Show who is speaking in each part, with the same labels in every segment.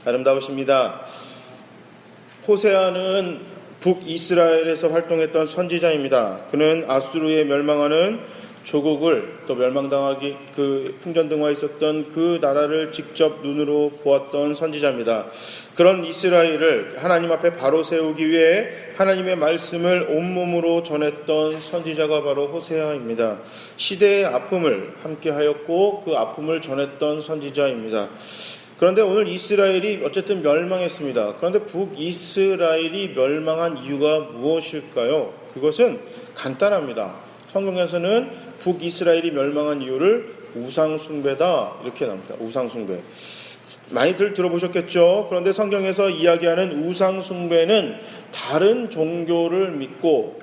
Speaker 1: 아름다우십니다. 호세아는 북이스라엘에서 활동했던 선지자입니다. 그는 아수르에 멸망하는 조국을 또 멸망당하기 풍전등화에 있었던 그 나라를 직접 눈으로 보았던 선지자입니다. 그런 이스라엘을 하나님 앞에 바로 세우기 위해 하나님의 말씀을 온몸으로 전했던 선지자가 바로 호세아입니다. 시대의 아픔을 함께하였고 그 아픔을 전했던 선지자입니다. 그런데 오늘 이스라엘이 어쨌든 멸망했습니다. 그런데 북이스라엘이 멸망한 이유가 무엇일까요? 그것은 간단합니다. 성경에서는 북이스라엘이 멸망한 이유를 우상숭배다 이렇게 나옵니다. 우상숭배. 많이들 들어보셨겠죠? 그런데 성경에서 이야기하는 우상숭배는 다른 종교를 믿고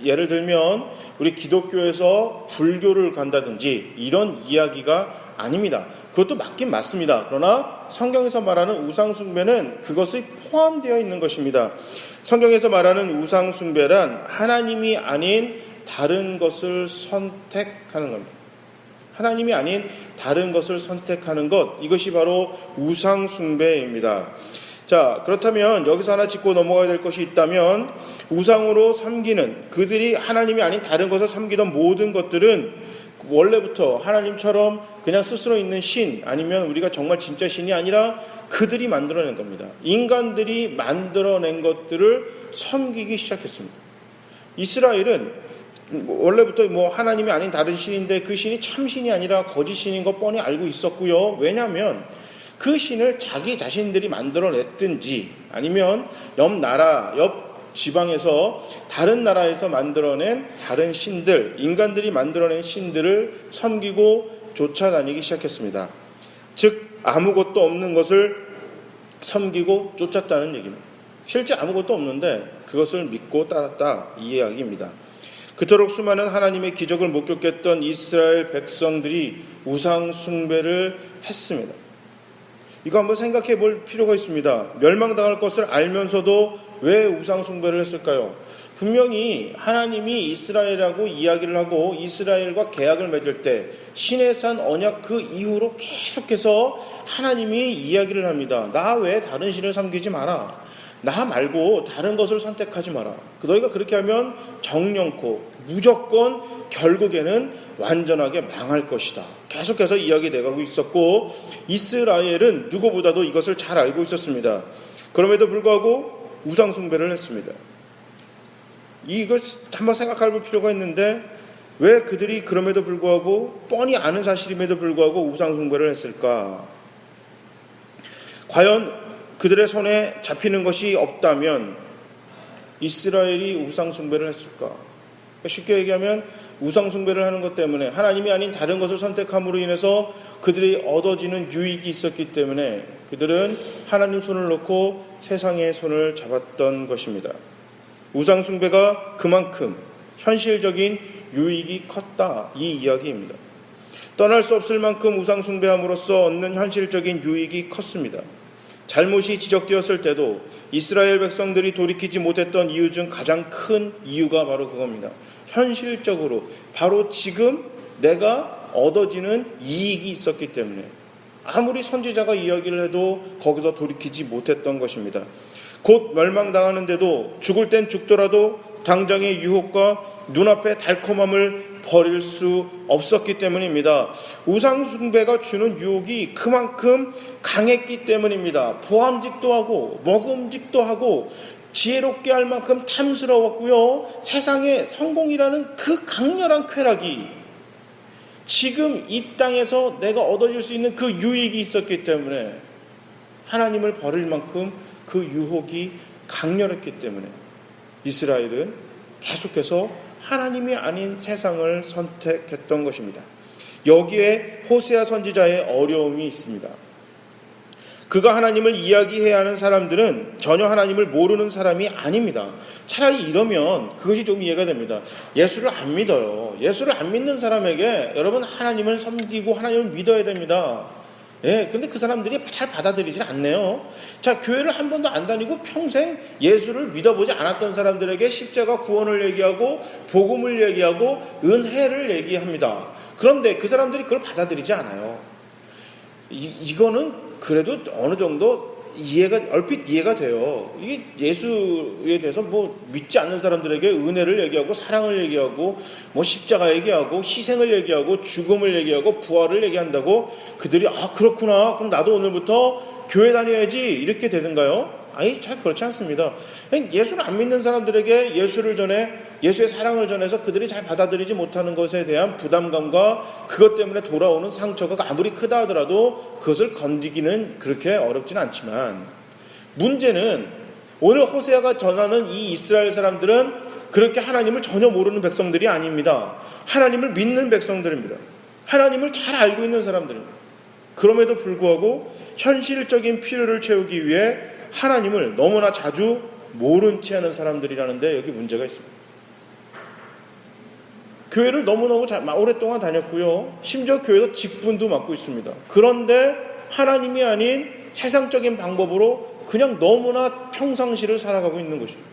Speaker 1: 예를 들면 우리 기독교에서 불교를 간다든지 이런 이야기가 아닙니다. 그것도 맞긴 맞습니다. 그러나 성경에서 말하는 우상숭배는 그것이 포함되어 있는 것입니다. 성경에서 말하는 우상숭배란 하나님이 아닌 다른 것을 선택하는 겁니다. 하나님이 아닌 다른 것을 선택하는 것, 이것이 바로 우상숭배입니다. 자, 그렇다면 여기서 하나 짚고 넘어가야 될 것이 있다면 우상으로 섬기는 그들이 하나님이 아닌 다른 것을 섬기던 모든 것들은 원래부터 하나님처럼 그냥 스스로 있는 신 아니면 우리가 정말 진짜 신이 아니라 그들이 만들어낸 겁니다. 인간들이 만들어낸 것들을 섬기기 시작했습니다. 이스라엘은 원래부터 하나님이 아닌 다른 신인데 그 신이 참 신이 아니라 거짓 신인 거 뻔히 알고 있었고요. 왜냐하면 그 신을 자기 자신들이 만들어냈든지 아니면 옆 지방에서 다른 나라에서 만들어낸 다른 신들, 인간들이 만들어낸 신들을 섬기고 쫓아다니기 시작했습니다. 즉 아무것도 없는 것을 섬기고 쫓았다는 얘기입니다. 실제 아무것도 없는데 그것을 믿고 따랐다 이 이야기입니다. 그토록 수많은 하나님의 기적을 목격했던 이스라엘 백성들이 우상 숭배를 했습니다. 이거 한번 생각해 볼 필요가 있습니다. 멸망당할 것을 알면서도 왜 우상 숭배를 했을까요? 분명히 하나님이 이스라엘하고 이야기를 하고 이스라엘과 계약을 맺을 때 시내산 언약 그 이후로 계속해서 하나님이 이야기를 합니다. 나 외에 다른 신을 섬기지 마라. 나 말고 다른 것을 선택하지 마라. 너희가 그렇게 하면 정령코 무조건 결국에는 완전하게 망할 것이다. 계속해서 이야기돼가고 있었고 이스라엘은 누구보다도 이것을 잘 알고 있었습니다. 그럼에도 불구하고 우상 숭배를 했습니다. 이걸 한번 생각해 볼 필요가 있는데 왜 그들이 그럼에도 불구하고 뻔히 아는 사실임에도 불구하고 우상 숭배를 했을까? 과연 그들의 손에 잡히는 것이 없다면 이스라엘이 우상 숭배를 했을까? 쉽게 얘기하면 우상 숭배를 하는 것 때문에 하나님이 아닌 다른 것을 선택함으로 인해서 그들이 얻어지는 유익이 있었기 때문에 그들은 하나님 손을 놓고 세상의 손을 잡았던 것입니다. 우상 숭배가 그만큼 현실적인 유익이 컸다 이 이야기입니다. 떠날 수 없을 만큼 우상 숭배함으로써 얻는 현실적인 유익이 컸습니다. 잘못이 지적되었을 때도 이스라엘 백성들이 돌이키지 못했던 이유 중 가장 큰 이유가 바로 그겁니다. 현실적으로 바로 지금 내가 얻어지는 이익이 있었기 때문에 아무리 선지자가 이야기를 해도 거기서 돌이키지 못했던 것입니다. 곧 멸망당하는데도 죽을 땐 죽더라도 당장의 유혹과 눈앞의 달콤함을 버릴 수 없었기 때문입니다. 우상숭배가 주는 유혹이 그만큼 강했기 때문입니다. 보암직도 하고 먹음직도 하고 지혜롭게 할 만큼 탐스러웠고요. 세상에 성공이라는 그 강렬한 쾌락이 지금 이 땅에서 내가 얻어질 수 있는 그 유익이 있었기 때문에 하나님을 버릴 만큼 그 유혹이 강렬했기 때문에 이스라엘은 계속해서 하나님이 아닌 세상을 선택했던 것입니다. 여기에 호세아 선지자의 어려움이 있습니다. 그가 하나님을 이야기해야 하는 사람들은 전혀 하나님을 모르는 사람이 아닙니다. 차라리 이러면 그것이 좀 이해가 됩니다. 예수를 안 믿어요. 예수를 안 믿는 사람에게 여러분 하나님을 섬기고 하나님을 믿어야 됩니다. 근데 그 사람들이 잘 받아들이질 않네요. 자, 교회를 한 번도 안 다니고 평생 예수를 믿어보지 않았던 사람들에게 십자가 구원을 얘기하고 복음을 얘기하고 은혜를 얘기합니다. 그런데 그 사람들이 그걸 받아들이지 않아요. 이거는 그래도 어느 정도 얼핏 이해가 돼요. 이게 예수에 대해서 믿지 않는 사람들에게 은혜를 얘기하고 사랑을 얘기하고 십자가 얘기하고 희생을 얘기하고 죽음을 얘기하고 부활을 얘기한다고 그들이 그렇구나, 그럼 나도 오늘부터 교회 다녀야지 이렇게 되는가요? 아니, 잘 그렇지 않습니다. 예수를 안 믿는 사람들에게 예수의 사랑을 전해서 그들이 잘 받아들이지 못하는 것에 대한 부담감과 그것 때문에 돌아오는 상처가 아무리 크다 하더라도 그것을 건디기는 그렇게 어렵지는 않지만, 문제는 오늘 호세아가 전하는 이 이스라엘 사람들은 그렇게 하나님을 전혀 모르는 백성들이 아닙니다. 하나님을 믿는 백성들입니다. 하나님을 잘 알고 있는 사람들입니다. 그럼에도 불구하고 현실적인 필요를 채우기 위해 하나님을 너무나 자주 모른 채 하는 사람들이라는데 여기 문제가 있습니다. 교회를 너무너무 오랫동안 다녔고요. 심지어 교회에서 직분도 맡고 있습니다. 그런데 하나님이 아닌 세상적인 방법으로 그냥 너무나 평상시를 살아가고 있는 것입니다.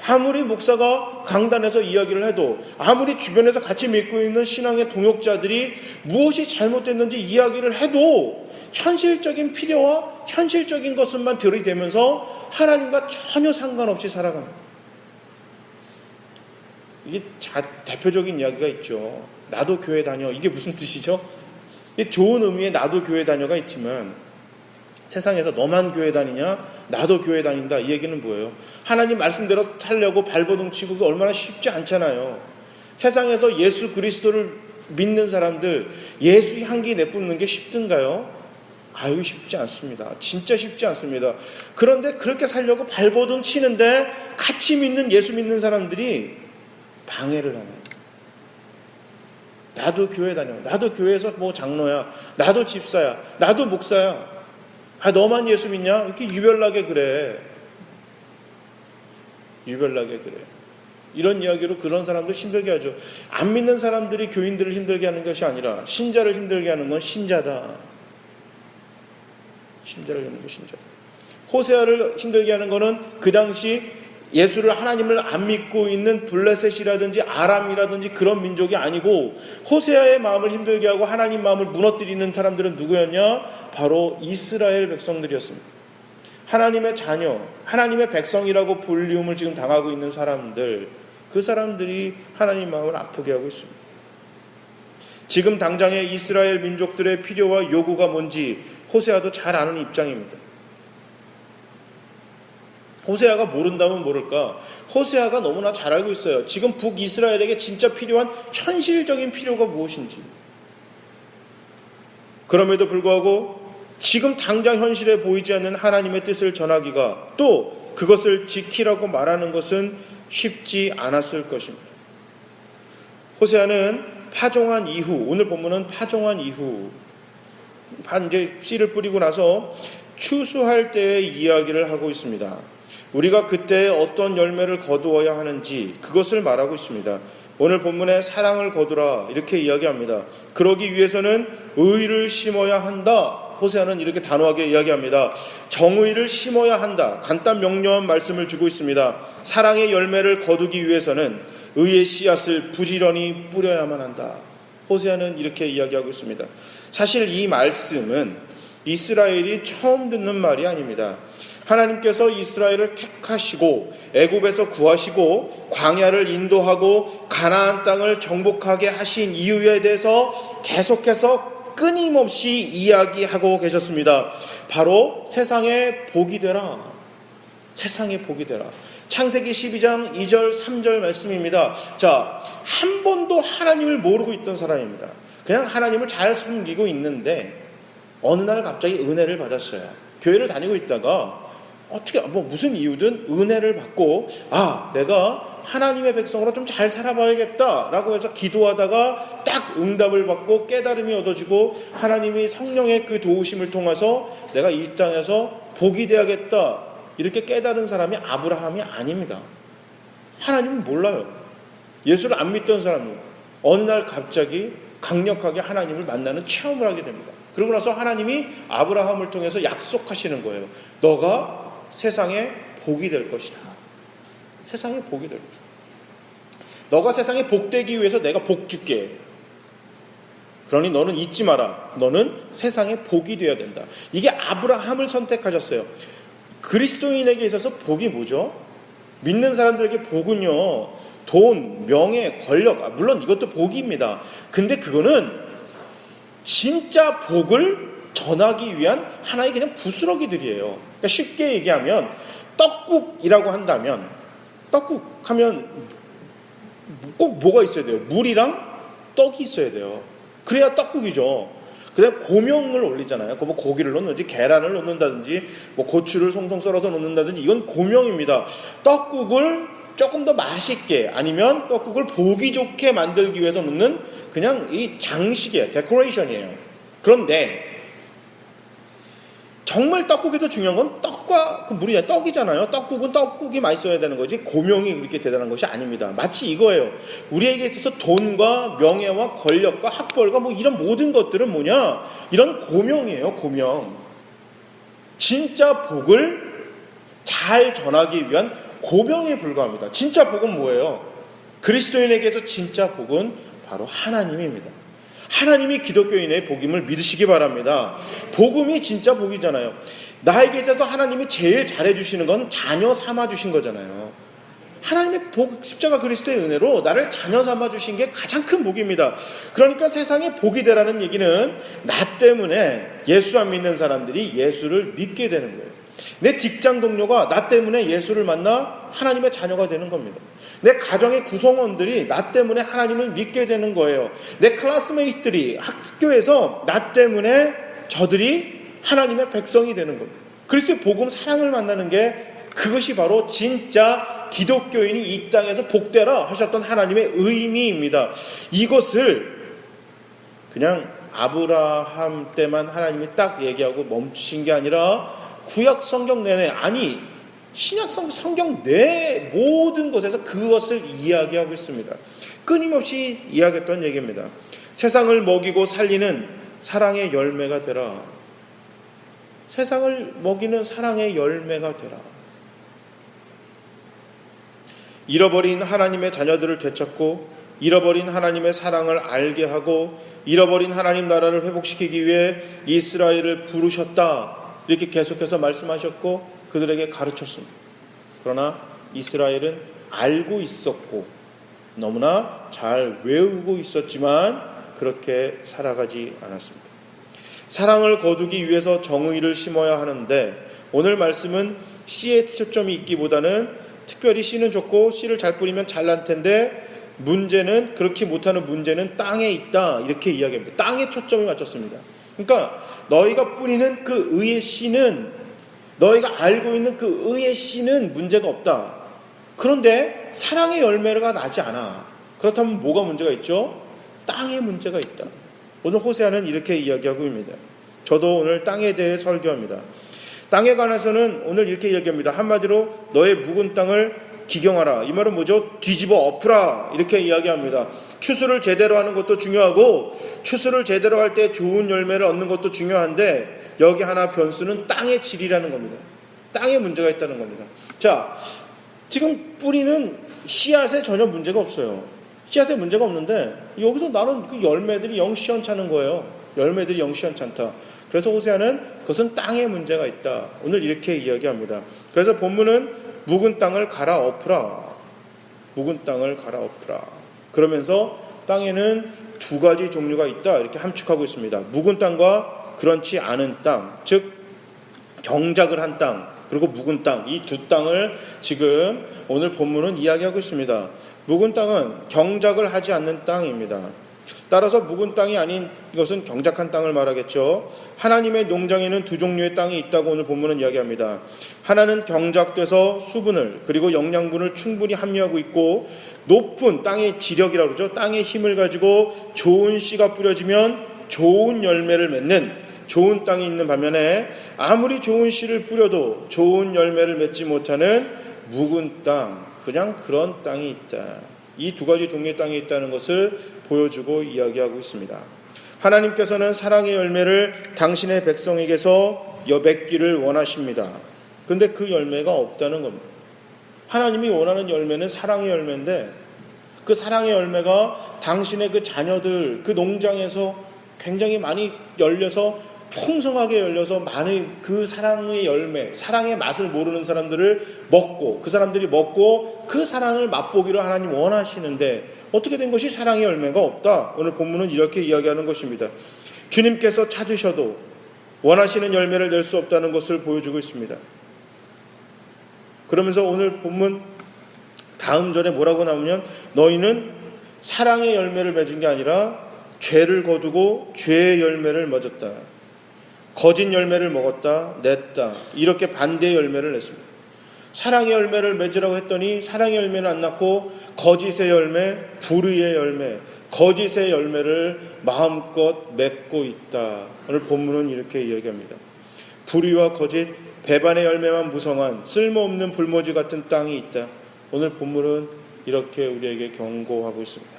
Speaker 1: 아무리 목사가 강단에서 이야기를 해도, 아무리 주변에서 같이 믿고 있는 신앙의 동역자들이 무엇이 잘못됐는지 이야기를 해도 현실적인 필요와 현실적인 것만 들이대면서 하나님과 전혀 상관없이 살아갑니다. 이게 대표적인 이야기가 있죠. 나도 교회 다녀. 이게 무슨 뜻이죠? 이게 좋은 의미의 나도 교회 다녀가 있지만, 세상에서 너만 교회 다니냐, 나도 교회 다닌다, 이 얘기는 뭐예요? 하나님 말씀대로 살려고 발버둥 치고 그게 얼마나 쉽지 않잖아요. 세상에서 예수 그리스도를 믿는 사람들, 예수의 향기 내뿜는 게 쉽든가요? 아유, 쉽지 않습니다. 진짜 쉽지 않습니다. 그런데 그렇게 살려고 발버둥 치는데 같이 믿는, 예수 믿는 사람들이 방해를 하네요. 나도 교회 다녀. 나도 교회에서 장로야. 나도 집사야. 나도 목사야. 너만 예수 믿냐? 이렇게 유별나게 그래. 유별나게 그래. 이런 이야기로 그런 사람들 힘들게 하죠. 안 믿는 사람들이 교인들을 힘들게 하는 것이 아니라 신자를 힘들게 하는 건 신자다. 신자를 하는 건 신자다. 호세아를 힘들게 하는 것은 그 당시 예수를, 하나님을 안 믿고 있는 블레셋이라든지 아람이라든지 그런 민족이 아니고, 호세아의 마음을 힘들게 하고 하나님 마음을 무너뜨리는 사람들은 누구였냐? 바로 이스라엘 백성들이었습니다. 하나님의 자녀, 하나님의 백성이라고 불리움을 지금 당하고 있는 사람들, 그 사람들이 하나님 마음을 아프게 하고 있습니다. 지금 당장의 이스라엘 민족들의 필요와 요구가 뭔지 호세아도 잘 아는 입장입니다. 호세아가 모른다면 모를까? 호세아가 너무나 잘 알고 있어요. 지금 북이스라엘에게 진짜 필요한 현실적인 필요가 무엇인지. 그럼에도 불구하고 지금 당장 현실에 보이지 않는 하나님의 뜻을 전하기가, 또 그것을 지키라고 말하는 것은 쉽지 않았을 것입니다. 호세아는 파종한 이후, 오늘 본문은 파종한 이후, 이제 씨를 뿌리고 나서 추수할 때의 이야기를 하고 있습니다. 우리가 그때 어떤 열매를 거두어야 하는지 그것을 말하고 있습니다. 오늘 본문에 사랑을 거두라 이렇게 이야기합니다. 그러기 위해서는 의를 심어야 한다. 호세아는 이렇게 단호하게 이야기합니다. 정의를 심어야 한다. 간단 명료한 말씀을 주고 있습니다. 사랑의 열매를 거두기 위해서는 의의 씨앗을 부지런히 뿌려야만 한다. 호세아는 이렇게 이야기하고 있습니다. 사실 이 말씀은 이스라엘이 처음 듣는 말이 아닙니다. 하나님께서 이스라엘을 택하시고 애굽에서 구하시고 광야를 인도하고 가나안 땅을 정복하게 하신 이유에 대해서 계속해서 끊임없이 이야기하고 계셨습니다. 바로 세상에 복이 되라. 세상에 복이 되라. 창세기 12장 2절 3절 말씀입니다. 자, 한 번도 하나님을 모르고 있던 사람입니다. 그냥 하나님을 잘 섬기고 있는데 어느 날 갑자기 은혜를 받았어요. 교회를 다니고 있다가 어떻게 무슨 이유든 은혜를 받고 내가 하나님의 백성으로 좀 잘 살아봐야겠다라고 해서 기도하다가 딱 응답을 받고 깨달음이 얻어지고 하나님이 성령의 그 도우심을 통해서 내가 이 땅에서 복이 되야겠다 이렇게 깨달은 사람이 아브라함이 아닙니다. 하나님은 몰라요. 예수를 안 믿던 사람이 어느 날 갑자기 강력하게 하나님을 만나는 체험을 하게 됩니다. 그러고 나서 하나님이 아브라함을 통해서 약속하시는 거예요. 너가 세상에 복이 될 것이다. 세상에 복이 될 것이다. 너가 세상에 복되기 위해서 내가 복 줄게. 그러니 너는 잊지 마라. 너는 세상의 복이 되어야 된다. 이게 아브라함을 선택하셨어요. 그리스도인에게 있어서 복이 뭐죠? 믿는 사람들에게 복은요, 돈, 명예, 권력, 물론 이것도 복입니다. 근데 그거는 진짜 복을 전하기 위한 하나의 그냥 부스러기들이에요. 그러니까 쉽게 얘기하면 떡국이라고 한다면, 떡국 하면 꼭 뭐가 있어야 돼요? 물이랑 떡이 있어야 돼요. 그래야 떡국이죠. 그다음 고명을 올리잖아요. 뭐 고기를 넣는지 계란을 넣는다든지 뭐 고추를 송송 썰어서 넣는다든지 이건 고명입니다. 떡국을 조금 더 맛있게 아니면 떡국을 보기 좋게 만들기 위해서 넣는 그냥 이 장식이에요. 데코레이션이에요. 그런데 정말 떡국에도 중요한 건 떡과 그 물이잖아요. 떡이잖아요. 떡국은 떡국이 맛있어야 되는 거지 고명이 그렇게 대단한 것이 아닙니다. 마치 이거예요. 우리에게 있어서 돈과 명예와 권력과 학벌과 뭐 이런 모든 것들은 뭐냐? 이런 고명이에요. 고명. 진짜 복을 잘 전하기 위한 고명에 불과합니다. 진짜 복은 뭐예요? 그리스도인에게서 진짜 복은 바로 하나님입니다. 하나님이 기독교인의 복임을 믿으시기 바랍니다. 복음이 진짜 복이잖아요. 나에게 있어서 하나님이 제일 잘해주시는 건 자녀 삼아주신 거잖아요. 하나님의 복, 십자가 그리스도의 은혜로 나를 자녀 삼아주신 게 가장 큰 복입니다. 그러니까 세상에 복이 되라는 얘기는 나 때문에 예수 안 믿는 사람들이 예수를 믿게 되는 거예요. 내 직장 동료가 나 때문에 예수를 만나 하나님의 자녀가 되는 겁니다. 내 가정의 구성원들이 나 때문에 하나님을 믿게 되는 거예요. 내 클래스메이트들이 학교에서 나 때문에 저들이 하나님의 백성이 되는 겁니다. 그리스도의 복음 사랑을 만나는 게 그것이 바로 진짜 기독교인이 이 땅에서 복되라 하셨던 하나님의 의미입니다. 이것을 그냥 아브라함 때만 하나님이 딱 얘기하고 멈추신 게 아니라 구약 성경 내내, 아니 신약 성경 내 모든 곳에서 그것을 이야기하고 있습니다. 끊임없이 이야기했던 얘기입니다. 세상을 먹이고 살리는 사랑의 열매가 되라. 세상을 먹이는 사랑의 열매가 되라. 잃어버린 하나님의 자녀들을 되찾고 잃어버린 하나님의 사랑을 알게 하고 잃어버린 하나님 나라를 회복시키기 위해 이스라엘을 부르셨다. 이렇게 계속해서 말씀하셨고 그들에게 가르쳤습니다. 그러나 이스라엘은 알고 있었고 너무나 잘 외우고 있었지만 그렇게 살아가지 않았습니다. 사랑을 거두기 위해서 정의를 심어야 하는데 오늘 말씀은 씨의 초점이 있기보다는 특별히 씨는 좋고 씨를 잘 뿌리면 잘 날 텐데 문제는 그렇게 못하는 문제는 땅에 있다 이렇게 이야기합니다. 땅에 초점이 맞췄습니다. 그러니까 너희가 뿌리는 그 의의 씨는 너희가 알고 있는 그 의의 씨는 문제가 없다. 그런데 사랑의 열매가 나지 않아. 그렇다면 뭐가 문제가 있죠? 땅에 문제가 있다. 오늘 호세아는 이렇게 이야기하고 있습니다. 저도 오늘 땅에 대해 설교합니다. 땅에 관해서는 오늘 이렇게 이야기합니다. 한마디로 너의 묵은 땅을 기경하라. 이 말은 뭐죠? 뒤집어 엎으라. 이렇게 이야기합니다. 추수를 제대로 하는 것도 중요하고 추수를 제대로 할 때 좋은 열매를 얻는 것도 중요한데 여기 하나 변수는 땅의 질이라는 겁니다. 땅에 문제가 있다는 겁니다. 자, 지금 뿌리는 씨앗에 전혀 문제가 없어요. 씨앗에 문제가 없는데 여기서 나는 그 열매들이 영 시원찮은 거예요. 열매들이 영 시원찮다. 그래서 호세아는 그것은 땅에 문제가 있다. 오늘 이렇게 이야기합니다. 그래서 본문은 묵은 땅을 갈아엎으라. 묵은 땅을 갈아엎으라. 그러면서 땅에는 두 가지 종류가 있다. 이렇게 함축하고 있습니다. 묵은 땅과 그렇지 않은 땅, 즉 경작을 한 땅, 그리고 묵은 땅, 이 두 땅을 지금 오늘 본문은 이야기하고 있습니다. 묵은 땅은 경작을 하지 않는 땅입니다. 따라서 묵은 땅이 아닌 것은 경작한 땅을 말하겠죠. 하나님의 농장에는 두 종류의 땅이 있다고 오늘 본문은 이야기합니다. 하나는 경작돼서 수분을 그리고 영양분을 충분히 함유하고 있고 높은 땅의 지력이라고 그러죠. 땅의 힘을 가지고 좋은 씨가 뿌려지면 좋은 열매를 맺는 좋은 땅이 있는 반면에 아무리 좋은 씨를 뿌려도 좋은 열매를 맺지 못하는 묵은 땅, 그냥 그런 땅이 있다. 이 두 가지 종류의 땅이 있다는 것을 보여주고 이야기하고 있습니다. 하나님께서는 사랑의 열매를 당신의 백성에게서 맺기를 원하십니다. 그런데 그 열매가 없다는 겁니다. 하나님이 원하는 열매는 사랑의 열매인데 그 사랑의 열매가 당신의 그 자녀들, 그 농장에서 굉장히 많이 열려서 풍성하게 열려서 많은 그 사랑의 열매, 사랑의 맛을 모르는 사람들을 먹고 그 사람들이 먹고 그 사랑을 맛보기를 하나님 원하시는데 어떻게 된 것이 사랑의 열매가 없다. 오늘 본문은 이렇게 이야기하는 것입니다. 주님께서 찾으셔도 원하시는 열매를 낼 수 없다는 것을 보여주고 있습니다. 그러면서 오늘 본문 다음 절에 뭐라고 나오면 너희는 사랑의 열매를 맺은 게 아니라 죄를 거두고 죄의 열매를 맺었다. 거짓 열매를 먹었다, 냈다. 이렇게 반대의 열매를 냈습니다. 사랑의 열매를 맺으라고 했더니 사랑의 열매는 안 낳고 거짓의 열매, 불의의 열매, 거짓의 열매를 마음껏 맺고 있다. 오늘 본문은 이렇게 이야기합니다. 불의와 거짓, 배반의 열매만 무성한 쓸모없는 불모지 같은 땅이 있다. 오늘 본문은 이렇게 우리에게 경고하고 있습니다.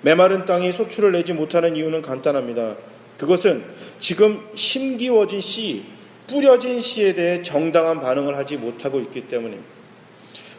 Speaker 1: 메마른 땅이 소출을 내지 못하는 이유는 간단합니다. 그것은 지금 심기워진 씨, 뿌려진 씨에 대해 정당한 반응을 하지 못하고 있기 때문입니다.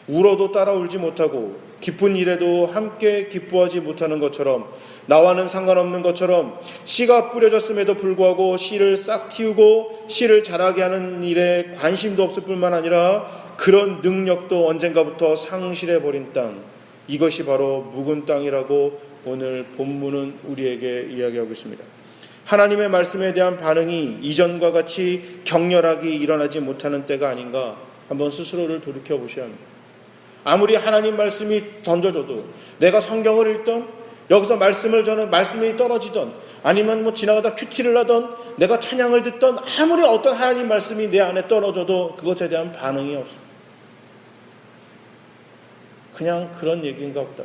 Speaker 1: 울어도 따라 울지 못하고 기쁜 일에도 함께 기뻐하지 못하는 것처럼 나와는 상관없는 것처럼 씨가 뿌려졌음에도 불구하고 씨를 싹 틔우고 씨를 자라게 하는 일에 관심도 없을 뿐만 아니라 그런 능력도 언젠가부터 상실해버린 땅, 이것이 바로 묵은 땅이라고 오늘 본문은 우리에게 이야기하고 있습니다. 하나님의 말씀에 대한 반응이 이전과 같이 격렬하게 일어나지 못하는 때가 아닌가 한번 스스로를 돌이켜 보셔야 합니다. 아무리 하나님 말씀이 던져줘도 내가 성경을 읽던 여기서 말씀이 떨어지던 아니면 뭐 지나가다 큐티를 하던 내가 찬양을 듣던 아무리 어떤 하나님 말씀이 내 안에 떨어져도 그것에 대한 반응이 없습니다. 그냥 그런 얘기인가 보다.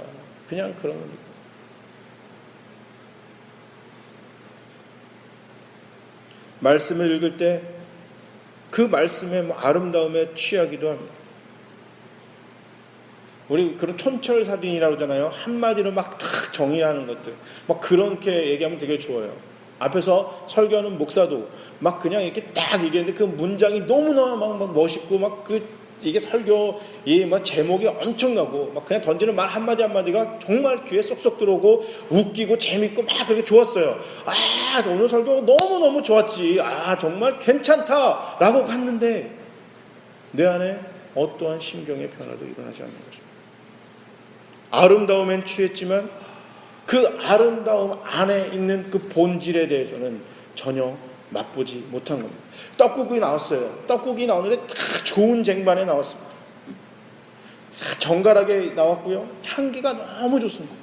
Speaker 1: 그냥 그런 얘기. 말씀을 읽을 때 그 말씀의 아름다움에 취하기도 합니다. 우리 그런 촌철살인이라고 하잖아요. 한마디로 막 탁 정의하는 것들. 막 그렇게 얘기하면 되게 좋아요. 앞에서 설교하는 목사도 막 그냥 이렇게 딱 얘기했는데 그 문장이 너무나 막 멋있고 막 이게 설교, 막 제목이 엄청나고, 막 그냥 던지는 말 한마디 한마디가 정말 귀에 쏙쏙 들어오고, 웃기고, 재밌고, 막 그렇게 좋았어요. 아, 오늘 설교 너무너무 좋았지. 아, 정말 괜찮다. 라고 갔는데, 내 안에 어떠한 심경의 변화도 일어나지 않는 거죠. 아름다움엔 취했지만, 그 아름다움 안에 있는 그 본질에 대해서는 전혀 맛보지 못한 겁니다. 떡국이 나왔어요. 떡국이 나오는데 딱 좋은 쟁반에 나왔습니다. 정갈하게 나왔고요. 향기가 너무 좋습니다.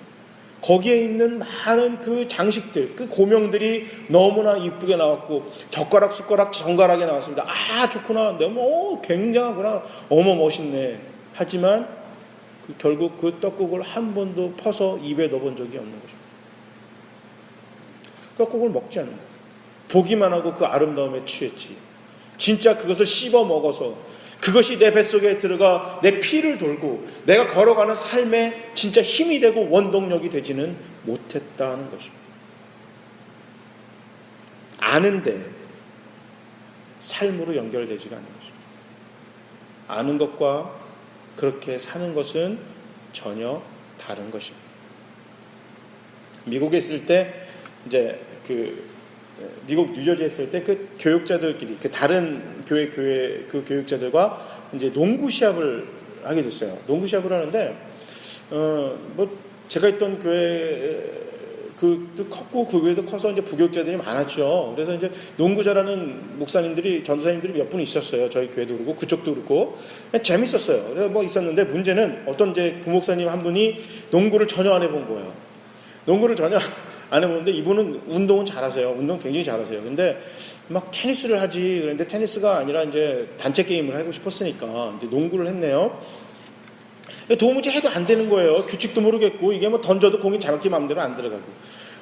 Speaker 1: 거기에 있는 많은 그 장식들, 그 고명들이 너무나 이쁘게 나왔고 젓가락, 숟가락 정갈하게 나왔습니다. 아, 좋구나. 너무 굉장하구나. 어머, 멋있네. 하지만 결국 그 떡국을 한 번도 퍼서 입에 넣어본 적이 없는 거죠. 떡국을 먹지 않는 거예요. 보기만 하고 그 아름다움에 취했지. 진짜 그것을 씹어 먹어서 그것이 내 뱃속에 들어가 내 피를 돌고 내가 걸어가는 삶에 진짜 힘이 되고 원동력이 되지는 못했다는 것입니다. 아는데 삶으로 연결되지가 않는 것입니다. 아는 것과 그렇게 사는 것은 전혀 다른 것입니다. 미국에 있을 때 이제 미국 뉴저지에 있을 때 그 교육자들끼리 그 다른 교회 그 교육자들과 이제 농구 시합을 하게 됐어요. 농구 시합을 하는데 뭐 제가 있던 교회 그도 컸고 그 교회도 커서 이제 부교육자들이 많았죠. 그래서 이제 농구 잘하는 목사님들이 전도사님들이 몇 분 있었어요. 저희 교회도 그렇고 그쪽도 그렇고 재밌었어요. 그래서 뭐 있었는데 문제는 어떤 이제 부목사님 한 분이 농구를 전혀 안 해본 거예요. 농구를 전혀 안 해보는데 이분은 운동은 잘하세요. 운동 굉장히 잘하세요. 근데 막 테니스를 하지. 그런데 테니스가 아니라 이제 단체 게임을 하고 싶었으니까 이제 농구를 했네요. 도무지 해도 안 되는 거예요. 규칙도 모르겠고 이게 뭐 던져도 공이 자기 마음대로 안 들어가고.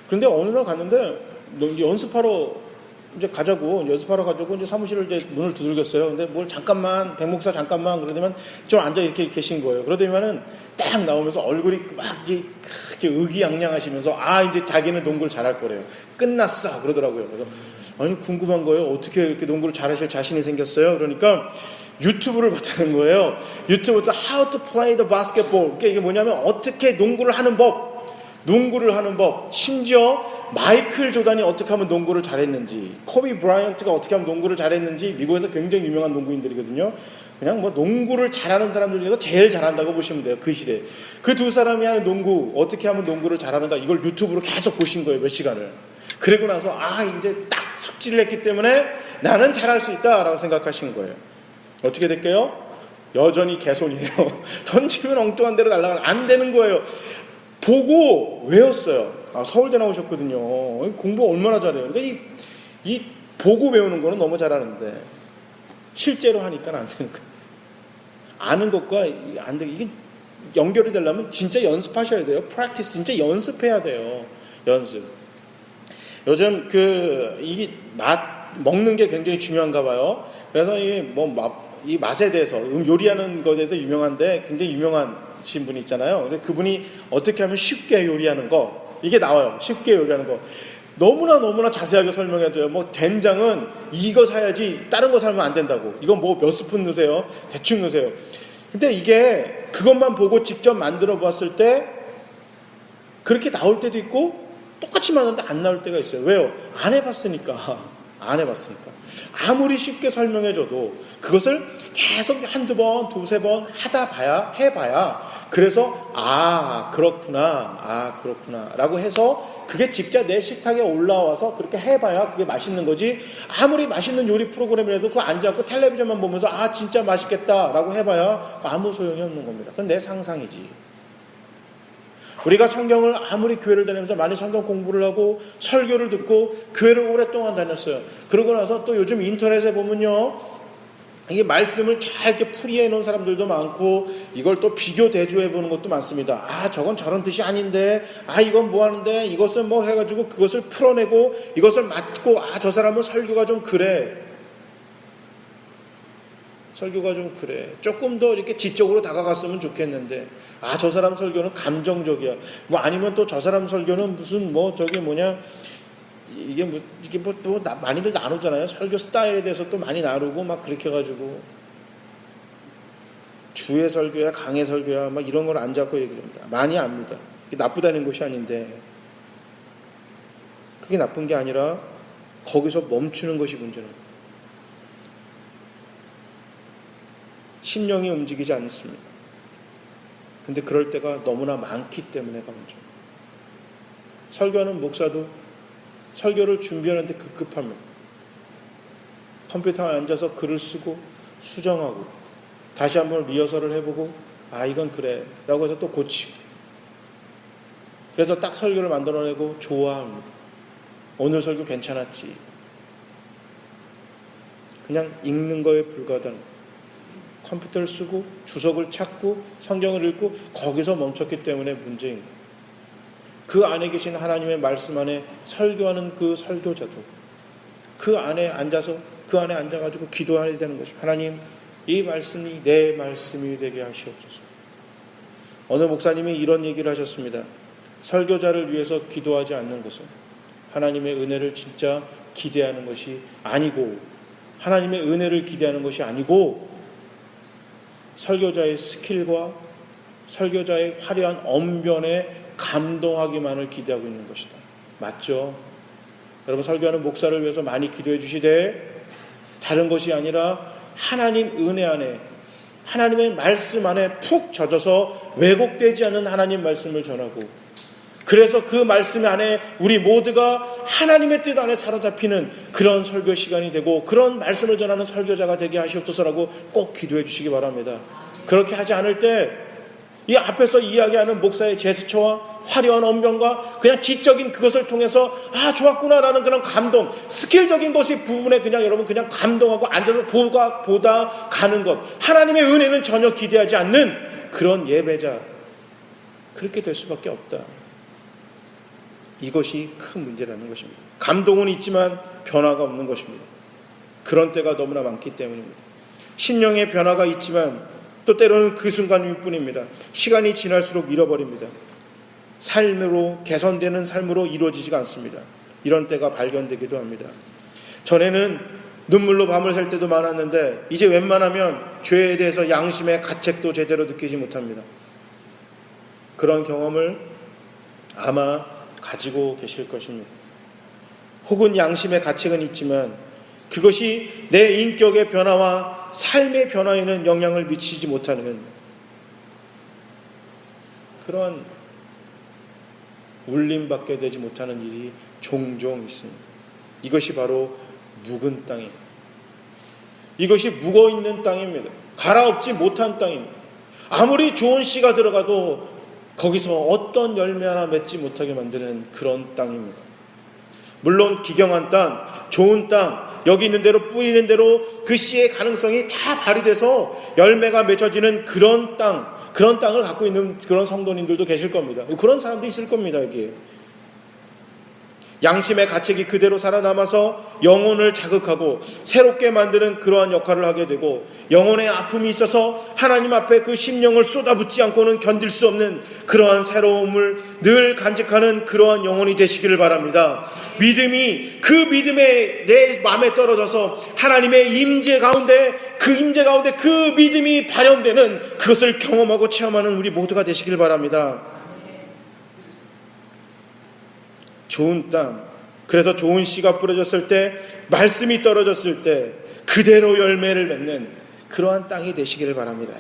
Speaker 1: 그런데 어느 날 갔는데 연습하러 이제 가자고 이제 사무실을 이제 문을 두들겼어요. 근데 뭘 잠깐만 백 목사 잠깐만 그러더니만 좀 앉아 이렇게 계신 거예요. 그러더니만은 딱 나오면서 얼굴이 막 이렇게 의기양양하시면서 이제 자기는 농구를 잘할 거래요. 끝났어 그러더라고요. 그래서 아니 궁금한 거예요. 어떻게 이렇게 농구를 잘하실 자신이 생겼어요? 그러니까 유튜브를 봤다는 거예요. 유튜브에서 How to play the basketball. 그러니까 이게 뭐냐면 어떻게 농구를 하는 법. 농구를 하는 법, 심지어 마이클 조단이 어떻게 하면 농구를 잘했는지, 코비 브라이언트가 어떻게 하면 농구를 잘했는지 미국에서 굉장히 유명한 농구인들이거든요. 그냥 뭐 농구를 잘하는 사람들 중에서 제일 잘한다고 보시면 돼요. 그 시대에. 그 두 사람이 하는 농구, 어떻게 하면 농구를 잘하는가, 이걸 유튜브로 계속 보신 거예요. 몇 시간을. 그리고 나서 이제 딱 숙지를 했기 때문에 나는 잘할 수 있다라고 생각하신 거예요. 어떻게 될게요? 여전히 개손이에요. 던지면 엉뚱한 데로 날아가는, 안 되는 거예요. 보고 외웠어요. 서울대 나오셨거든요. 공부 얼마나 잘해요. 그러니까 이 보고 배우는 거는 너무 잘하는데 실제로 하니까 안 되는 거예요. 아는 것과 안 되게, 이게 연결이 되려면 진짜 연습하셔야 돼요. 프랙티스, 진짜 연습해야 돼요. 연습. 요즘 이게 먹는 게 굉장히 중요한가 봐요. 그래서 이 맛에 대해서, 요리하는 것에 대해서 유명한데 굉장히 유명하신 분이 있잖아요. 근데 그분이 어떻게 하면 쉽게 요리하는 거, 이게 나와요. 쉽게 요리하는 거. 너무나 자세하게 설명해줘요. 뭐 된장은 이거 사야지 다른 거 사면 안 된다고. 이건 뭐 몇 스푼 넣으세요. 대충 넣으세요. 근데 이게 그것만 보고 직접 만들어 봤을 때 그렇게 나올 때도 있고 똑같이 만드는데 안 나올 때가 있어요. 왜요? 안 해봤으니까. 아무리 쉽게 설명해줘도 그것을 계속 한두 번, 두세 번 해봐야 그래서 그렇구나 라고 해서 그게 직접 내 식탁에 올라와서 그렇게 해봐야 그게 맛있는 거지. 아무리 맛있는 요리 프로그램이라도 그거 앉아서 텔레비전만 보면서 진짜 맛있겠다 라고 해봐야 아무 소용이 없는 겁니다. 그건 내 상상이지. 우리가 성경을 아무리 교회를 다니면서 많이 성경 공부를 하고 설교를 듣고 교회를 오랫동안 다녔어요. 그러고 나서 또 요즘 인터넷에 보면요, 이게 말씀을 잘 이렇게 풀이해 놓은 사람들도 많고 이걸 또 비교 대조해 보는 것도 많습니다. 저건 저런 뜻이 아닌데, 이건 뭐 하는데, 이것을 뭐 해가지고 그것을 풀어내고 이것을 맞고, 저 사람은 설교가 좀 그래. 조금 더 이렇게 지적으로 다가갔으면 좋겠는데, 저 사람 설교는 감정적이야. 뭐 아니면 또 저 사람 설교는 무슨 이게 많이들 나누잖아요. 설교 스타일에 대해서 또 많이 나누고 막 그렇게 해가지고 주의 설교야, 강의 설교야, 막 이런 걸 안 잡고 얘기를 합니다. 많이 압니다. 그게 나쁘다는 것이 아닌데, 그게 나쁜 게 아니라 거기서 멈추는 것이 문제는. 심령이 움직이지 않습니다. 근데 그럴 때가 너무나 많기 때문에가 문제입니다. 설교하는 목사도 설교를 준비하는데 급급합니다. 컴퓨터에 앉아서 글을 쓰고 수정하고 다시 한번 리허설을 해보고 이건 그래 라고 해서 또 고치고, 그래서 딱 설교를 만들어내고 좋아합니다. 오늘 설교 괜찮았지. 그냥 읽는 거에 불과하다는, 컴퓨터를 쓰고 주석을 찾고 성경을 읽고 거기서 멈췄기 때문에 문제인 거예요. 그 안에 계신 하나님의 말씀 안에 설교하는 그 설교자도 그 안에 앉아가지고 기도해야 되는 것입니다. 하나님, 이 말씀이 내 말씀이 되게 하시옵소서. 어느 목사님이 이런 얘기를 하셨습니다. 설교자를 위해서 기도하지 않는 것은 하나님의 은혜를 진짜 기대하는 것이 아니고, 하나님의 은혜를 기대하는 것이 아니고 설교자의 스킬과 설교자의 화려한 언변에 감동하기만을 기대하고 있는 것이다. 맞죠? 여러분, 설교하는 목사를 위해서 많이 기도해 주시되 다른 것이 아니라 하나님 은혜 안에, 하나님의 말씀 안에 푹 젖어서 왜곡되지 않은 하나님 말씀을 전하고, 그래서 그 말씀 안에 우리 모두가 하나님의 뜻 안에 사로잡히는 그런 설교 시간이 되고 그런 말씀을 전하는 설교자가 되게 하시옵소서라고 꼭 기도해 주시기 바랍니다. 그렇게 하지 않을 때 이 앞에서 이야기하는 목사의 제스처와 화려한 언변과 그냥 지적인 그것을 통해서 좋았구나라는 그런 감동, 스킬적인 것이 부분에 그냥 여러분 그냥 감동하고 앉아서 보다 가는 것, 하나님의 은혜는 전혀 기대하지 않는 그런 예배자, 그렇게 될 수밖에 없다. 이것이 큰 문제라는 것입니다. 감동은 있지만 변화가 없는 것입니다. 그런 때가 너무나 많기 때문입니다. 심령의 변화가 있지만 또 때로는 그 순간일 뿐입니다. 시간이 지날수록 잃어버립니다. 삶으로 개선되는 삶으로 이루어지지가 않습니다. 이런 때가 발견되기도 합니다. 전에는 눈물로 밤을 샐 때도 많았는데 이제 웬만하면 죄에 대해서 양심의 가책도 제대로 느끼지 못합니다. 그런 경험을 아마 가지고 계실 것입니다. 혹은 양심의 가책은 있지만 그것이 내 인격의 변화와 삶의 변화에는 영향을 미치지 못하는 그런 울림받게 되지 못하는 일이 종종 있습니다. 이것이 바로 묵은 땅입니다. 이것이 묵어있는 땅입니다. 갈아엎지 못한 땅입니다. 아무리 좋은 씨가 들어가도 거기서 어떤 열매 하나 맺지 못하게 만드는 그런 땅입니다. 물론 기경한 땅, 좋은 땅, 여기 있는 대로 뿌리는 대로 그 씨의 가능성이 다 발휘돼서 열매가 맺혀지는 그런 땅을 갖고 있는 그런 성도님들도 계실 겁니다. 그런 사람도 있을 겁니다. 여기에 양심의 가책이 그대로 살아남아서 영혼을 자극하고 새롭게 만드는 그러한 역할을 하게 되고, 영혼의 아픔이 있어서 하나님 앞에 그 심령을 쏟아붓지 않고는 견딜 수 없는 그러한 새로움을 늘 간직하는 그러한 영혼이 되시기를 바랍니다. 믿음이 그 믿음에 내 마음에 떨어져서 하나님의 임재 가운데 그 믿음이 발현되는 그것을 경험하고 체험하는 우리 모두가 되시길 바랍니다. 좋은 땅, 그래서 좋은 씨가 뿌려졌을 때, 말씀이 떨어졌을 때 그대로 열매를 맺는 그러한 땅이 되시기를 바랍니다.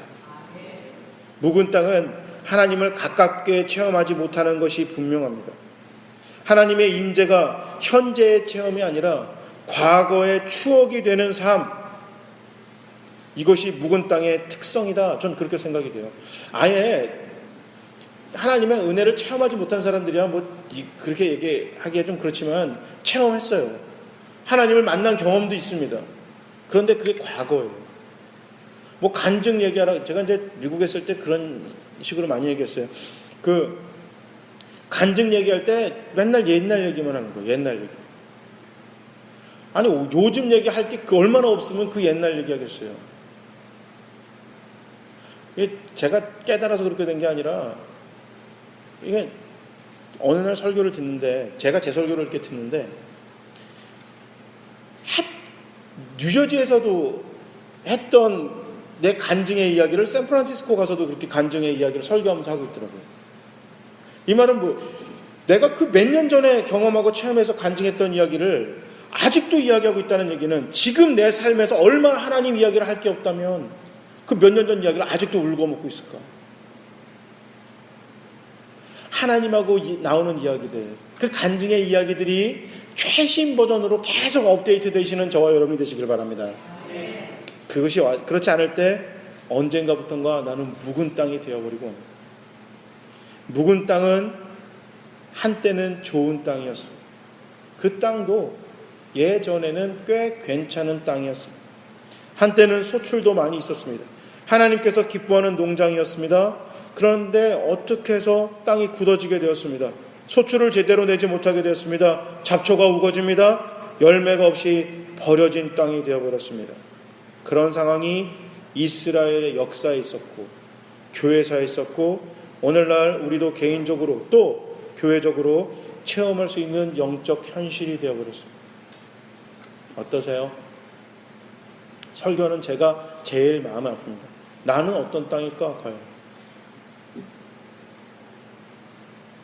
Speaker 1: 묵은 땅은 하나님을 가깝게 체험하지 못하는 것이 분명합니다. 하나님의 임재가 현재의 체험이 아니라 과거의 추억이 되는 삶, 이것이 묵은 땅의 특성이다. 저는 그렇게 생각이 돼요. 아예 하나님의 은혜를 체험하지 못한 사람들이야 그렇게 얘기하기가 좀 그렇지만 체험했어요. 하나님을 만난 경험도 있습니다. 그런데 그게 과거예요. 간증 얘기하라. 제가 이제 미국에 있을 때 그런 식으로 많이 얘기했어요. 그 간증 얘기할 때 맨날 옛날 얘기만 하는 거예요. 옛날 얘기. 아니 요즘 얘기할 게 얼마나 없으면 그 옛날 얘기하겠어요. 이게 제가 깨달아서 그렇게 된 게 아니라, 이게 어느 날 설교를 듣는데, 제가 제 설교를 이렇게 듣는데, 뉴저지에서도 했던 내 간증의 이야기를 샌프란시스코 가서도 그렇게 간증의 이야기를 설교하면서 하고 있더라고요. 이 말은 내가 그 몇 년 전에 경험하고 체험해서 간증했던 이야기를 아직도 이야기하고 있다는 얘기는 지금 내 삶에서 얼마나 하나님 이야기를 할 게 없다면 그 몇 년 전 이야기를 아직도 울고 먹고 있을까? 하나님하고 나오는 이야기들, 그 간증의 이야기들이 최신 버전으로 계속 업데이트 되시는 저와 여러분이 되시길 바랍니다. 그것이 그렇지 않을 때 언젠가부턴가 나는 묵은 땅이 되어버리고, 묵은 땅은 한때는 좋은 땅이었습니다. 그 땅도 예전에는 꽤 괜찮은 땅이었습니다. 한때는 소출도 많이 있었습니다. 하나님께서 기뻐하는 농장이었습니다. 그런데 어떻게 해서 땅이 굳어지게 되었습니다. 소출을 제대로 내지 못하게 되었습니다. 잡초가 우거집니다. 열매가 없이 버려진 땅이 되어버렸습니다. 그런 상황이 이스라엘의 역사에 있었고 교회사에 있었고, 오늘날 우리도 개인적으로 또 교회적으로 체험할 수 있는 영적 현실이 되어버렸습니다. 어떠세요? 설교는 제가 제일 마음 아픕니다. 나는 어떤 땅일까? 과연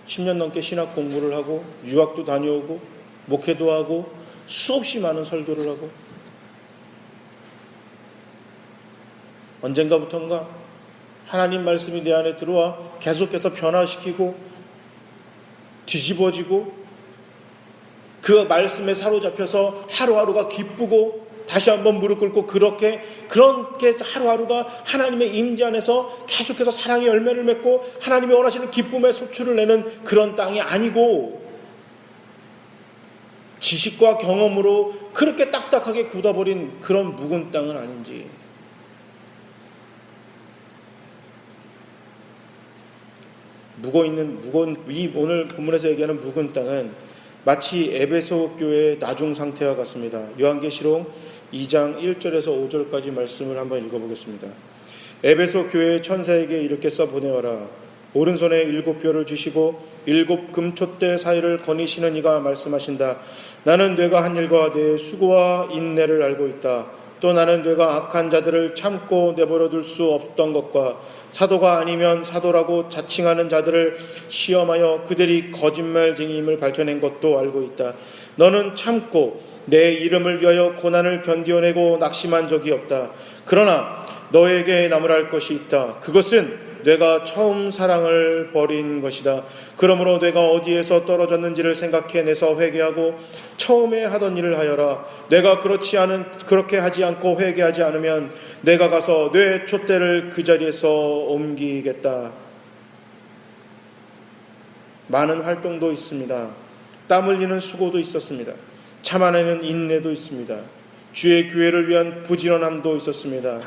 Speaker 1: 10년 넘게 신학 공부를 하고 유학도 다녀오고 목회도 하고 수없이 많은 설교를 하고, 언젠가부턴가 하나님 말씀이 내 안에 들어와 계속해서 변화시키고 뒤집어지고 그 말씀에 사로잡혀서 하루하루가 기쁘고 다시 한번 무릎 꿇고 그렇게 하루하루가 하나님의 임재 안에서 계속해서 사랑의 열매를 맺고 하나님이 원하시는 기쁨의 소출을 내는 그런 땅이 아니고, 지식과 경험으로 그렇게 딱딱하게 굳어버린 그런 묵은 땅은 아닌지. 이 오늘 본문에서 얘기하는 묵은 땅은 마치 에베소 교회의 나중 상태와 같습니다. 요한계시록 2장 1절에서 5절까지 말씀을 한번 읽어보겠습니다. 에베소 교회의 천사에게 이렇게 써보내어라. 오른손에 7뼈를 주시고 7 금촛대 사이를 거니시는 이가 말씀하신다. 나는 네가 한 일과 네 수고와 인내를 알고 있다. 또 나는 뇌가 악한 자들을 참고 내버려둘 수 없던 것과 사도가 아니면 사도라고 자칭하는 자들을 시험하여 그들이 거짓말쟁이임을 밝혀낸 것도 알고 있다. 너는 참고 내 이름을 위하여 고난을 견디어내고 낙심한 적이 없다. 그러나 너에게 나무랄 것이 있다. 그것은 내가 처음 사랑을 버린 것이다. 그러므로 내가 어디에서 떨어졌는지를 생각해내서 회개하고 처음에 하던 일을 하여라. 내가 그렇게 하지 않고 회개하지 않으면 내가 가서 내 촛대를 그 자리에서 옮기겠다. 많은 활동도 있습니다. 땀 흘리는 수고도 있었습니다. 참아내는 인내도 있습니다. 주의 교회를 위한 부지런함도 있었습니다.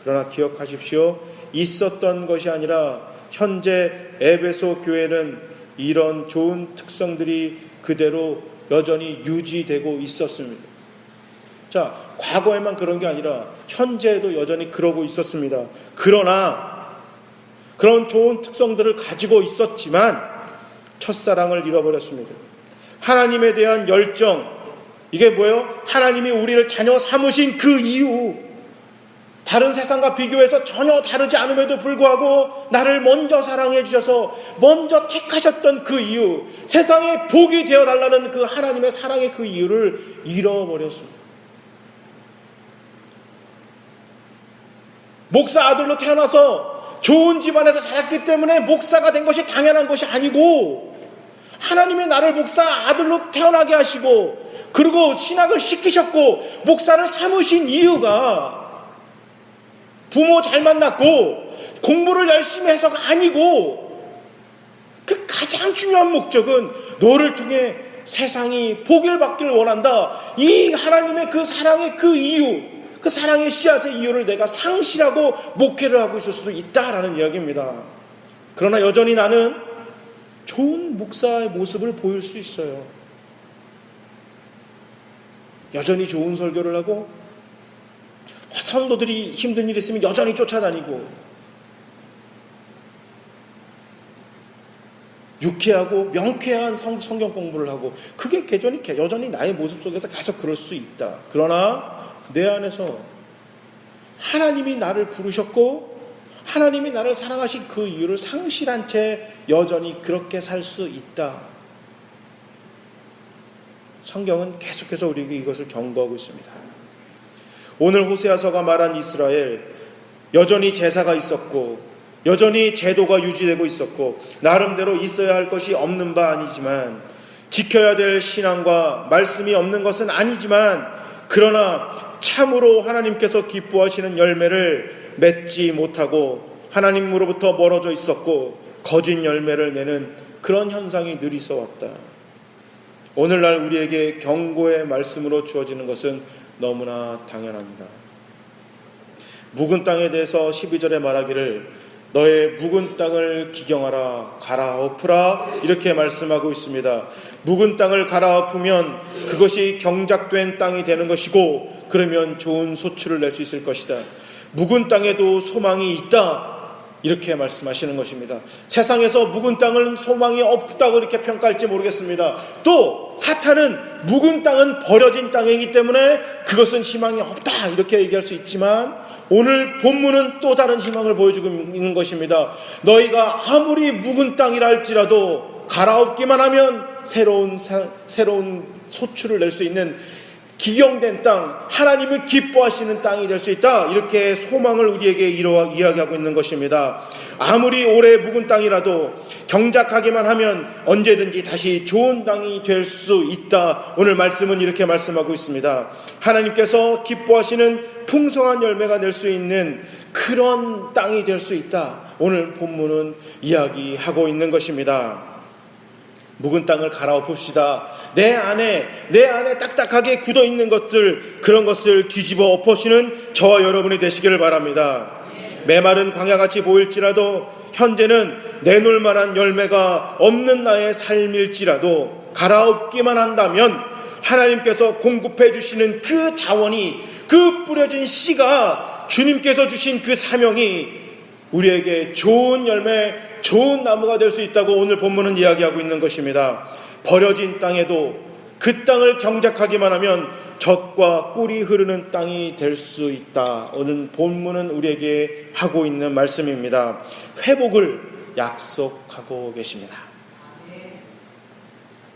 Speaker 1: 그러나 기억하십시오. 있었던 것이 아니라 현재 에베소 교회는 이런 좋은 특성들이 그대로 여전히 유지되고 있었습니다. 자, 과거에만 그런 게 아니라 현재에도 여전히 그러고 있었습니다. 그러나 그런 좋은 특성들을 가지고 있었지만 첫사랑을 잃어버렸습니다. 하나님에 대한 열정, 이게 뭐예요? 하나님이 우리를 자녀 삼으신 그 이유, 다른 세상과 비교해서 전혀 다르지 않음에도 불구하고 나를 먼저 사랑해 주셔서 먼저 택하셨던 그 이유, 세상에 복이 되어달라는 그 하나님의 사랑의 그 이유를 잃어버렸습니다. 목사 아들로 태어나서 좋은 집안에서 자랐기 때문에 목사가 된 것이 당연한 것이 아니고, 하나님이 나를 목사 아들로 태어나게 하시고 그리고 신학을 시키셨고 목사를 삼으신 이유가 부모 잘 만났고 공부를 열심히 해서가 아니고, 그 가장 중요한 목적은 너를 통해 세상이 복을 받기를 원한다. 이 하나님의 그 사랑의 그 이유, 그 사랑의 씨앗의 이유를 내가 상실하고 목회를 하고 있을 수도 있다라는 이야기입니다. 그러나 여전히 나는 좋은 목사의 모습을 보일 수 있어요. 여전히 좋은 설교를 하고 성도들이 힘든 일 있으면 여전히 쫓아다니고 유쾌하고 명쾌한 성경 공부를 하고, 그게 여전히 나의 모습 속에서 계속 그럴 수 있다. 그러나 내 안에서 하나님이 나를 부르셨고 하나님이 나를 사랑하신 그 이유를 상실한 채 여전히 그렇게 살 수 있다. 성경은 계속해서 우리에게 이것을 경고하고 있습니다. 오늘 호세아서가 말한 이스라엘, 여전히 제사가 있었고 여전히 제도가 유지되고 있었고 나름대로 있어야 할 것이 없는 바 아니지만, 지켜야 될 신앙과 말씀이 없는 것은 아니지만, 그러나 참으로 하나님께서 기뻐하시는 열매를 맺지 못하고 하나님으로부터 멀어져 있었고 거짓 열매를 내는 그런 현상이 늘 있어 왔다. 오늘날 우리에게 경고의 말씀으로 주어지는 것은 너무나 당연합니다. 묵은 땅에 대해서 12절에 말하기를 너의 묵은 땅을 기경하라, 갈아엎으라, 이렇게 말씀하고 있습니다. 묵은 땅을 갈아엎으면 그것이 경작된 땅이 되는 것이고, 그러면 좋은 소출을 낼 수 있을 것이다. 묵은 땅에도 소망이 있다, 이렇게 말씀하시는 것입니다. 세상에서 묵은 땅은 소망이 없다고 이렇게 평가할지 모르겠습니다. 또 사탄은 묵은 땅은 버려진 땅이기 때문에 그것은 희망이 없다, 이렇게 얘기할 수 있지만, 오늘 본문은 또 다른 희망을 보여주고 있는 것입니다. 너희가 아무리 묵은 땅이라 할지라도 갈아엎기만 하면 새로운 소출을 낼 수 있는 기경된 땅, 하나님을 기뻐하시는 땅이 될 수 있다, 이렇게 소망을 우리에게 이야기하고 있는 것입니다. 아무리 오래 묵은 땅이라도 경작하기만 하면 언제든지 다시 좋은 땅이 될 수 있다. 오늘 말씀은 이렇게 말씀하고 있습니다. 하나님께서 기뻐하시는 풍성한 열매가 낼 수 있는 그런 땅이 될 수 있다, 오늘 본문은 이야기하고 있는 것입니다. 묵은 땅을 갈아엎읍시다. 내 안에 딱딱하게 굳어있는 것들, 그런 것을 뒤집어 엎으시는 저와 여러분이 되시기를 바랍니다. 메마른 광야같이 보일지라도, 현재는 내놓을 만한 열매가 없는 나의 삶일지라도 갈아엎기만 한다면 하나님께서 공급해 주시는 그 자원이, 그 뿌려진 씨가, 주님께서 주신 그 사명이 우리에게 좋은 열매, 좋은 나무가 될 수 있다고 오늘 본문은 이야기하고 있는 것입니다. 버려진 땅에도 그 땅을 경작하기만 하면 젖과 꿀이 흐르는 땅이 될 수 있다. 오늘 본문은 우리에게 하고 있는 말씀입니다. 회복을 약속하고 계십니다.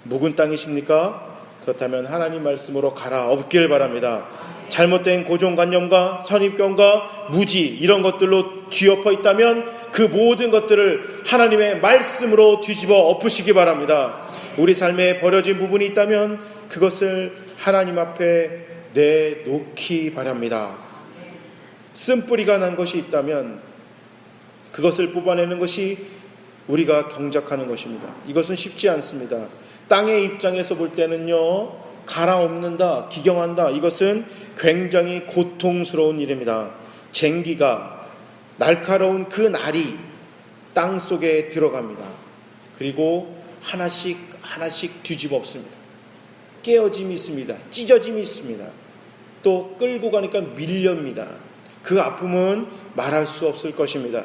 Speaker 1: 묵은 땅이십니까? 그렇다면 하나님 말씀으로 갈아엎길 바랍니다. 잘못된 고정관념과 선입견과 무지 이런 것들로 뒤엎어 있다면 그 모든 것들을 하나님의 말씀으로 뒤집어 엎으시기 바랍니다. 우리 삶에 버려진 부분이 있다면 그것을 하나님 앞에 내놓기 바랍니다. 쓴뿌리가 난 것이 있다면 그것을 뽑아내는 것이 우리가 경작하는 것입니다. 이것은 쉽지 않습니다. 땅의 입장에서 볼 때는요, 갈아엎는다, 기경한다, 이것은 굉장히 고통스러운 일입니다. 쟁기가 날카로운 그 날이 땅 속에 들어갑니다. 그리고 하나씩 뒤집어 엎습니다. 깨어짐이 있습니다. 찢어짐이 있습니다. 또 끌고 가니까 밀렵니다. 그 아픔은 말할 수 없을 것입니다.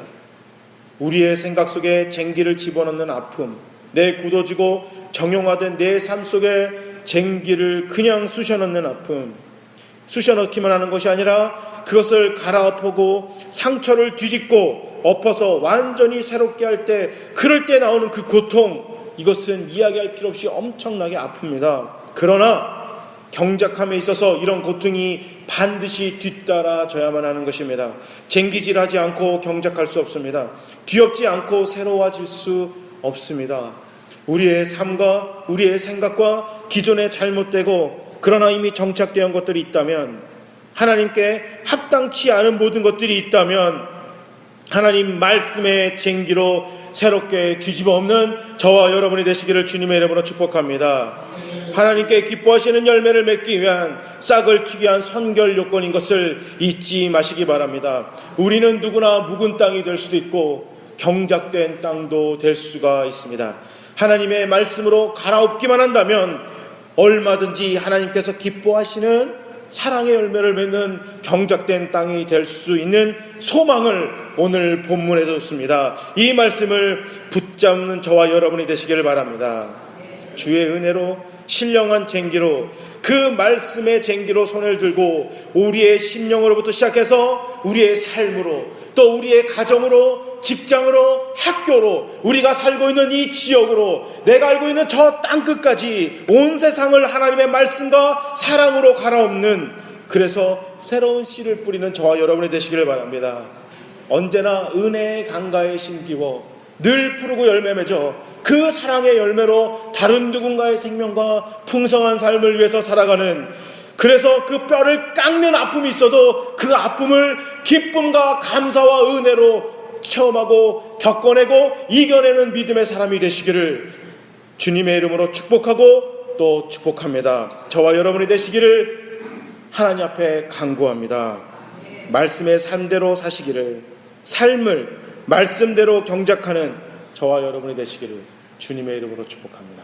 Speaker 1: 우리의 생각 속에 쟁기를 집어넣는 아픔, 내 굳어지고 정형화된 내 삶 속에 쟁기를 그냥 쑤셔넣는 아픔, 쑤셔넣기만 하는 것이 아니라 그것을 갈아엎고 상처를 뒤집고 엎어서 완전히 새롭게 할 때, 그럴 때 나오는 그 고통, 이것은 이야기할 필요 없이 엄청나게 아픕니다. 그러나 경작함에 있어서 이런 고통이 반드시 뒤따라져야만 하는 것입니다. 쟁기질하지 않고 경작할 수 없습니다. 뒤엎지 않고 새로워질 수 없습니다. 우리의 삶과 우리의 생각과 기존에 잘못되고 그러나 이미 정착되어 온 것들이 있다면, 하나님께 합당치 않은 모든 것들이 있다면 하나님 말씀의 쟁기로 새롭게 뒤집어 엎는 저와 여러분이 되시기를 주님의 이름으로 축복합니다. 하나님께 기뻐하시는 열매를 맺기 위한 싹을 튀기 위한 선결 요건인 것을 잊지 마시기 바랍니다. 우리는 누구나 묵은 땅이 될 수도 있고 경작된 땅도 될 수가 있습니다. 하나님의 말씀으로 갈아엎기만 한다면 얼마든지 하나님께서 기뻐하시는 사랑의 열매를 맺는 경작된 땅이 될 수 있는 소망을 오늘 본문에 줬습니다. 이 말씀을 붙잡는 저와 여러분이 되시기를 바랍니다. 주의 은혜로 신령한 쟁기로, 그 말씀의 쟁기로 손을 들고 우리의 심령으로부터 시작해서 우리의 삶으로, 또 우리의 가정으로, 직장으로, 학교로, 우리가 살고 있는 이 지역으로, 내가 알고 있는 저 땅끝까지 온 세상을 하나님의 말씀과 사랑으로 갈아엎는, 그래서 새로운 씨를 뿌리는 저와 여러분이 되시기를 바랍니다. 언제나 은혜의 강가에 심기워 늘 푸르고 열매 맺어 그 사랑의 열매로 다른 누군가의 생명과 풍성한 삶을 위해서 살아가는, 그래서 그 뼈를 깎는 아픔이 있어도 그 아픔을 기쁨과 감사와 은혜로 체험하고 겪어내고 이겨내는 믿음의 사람이 되시기를 주님의 이름으로 축복하고 또 축복합니다. 저와 여러분이 되시기를 하나님 앞에 간구합니다. 말씀의 삶대로 사시기를, 삶을 말씀대로 경작하는 저와 여러분이 되시기를 주님의 이름으로 축복합니다.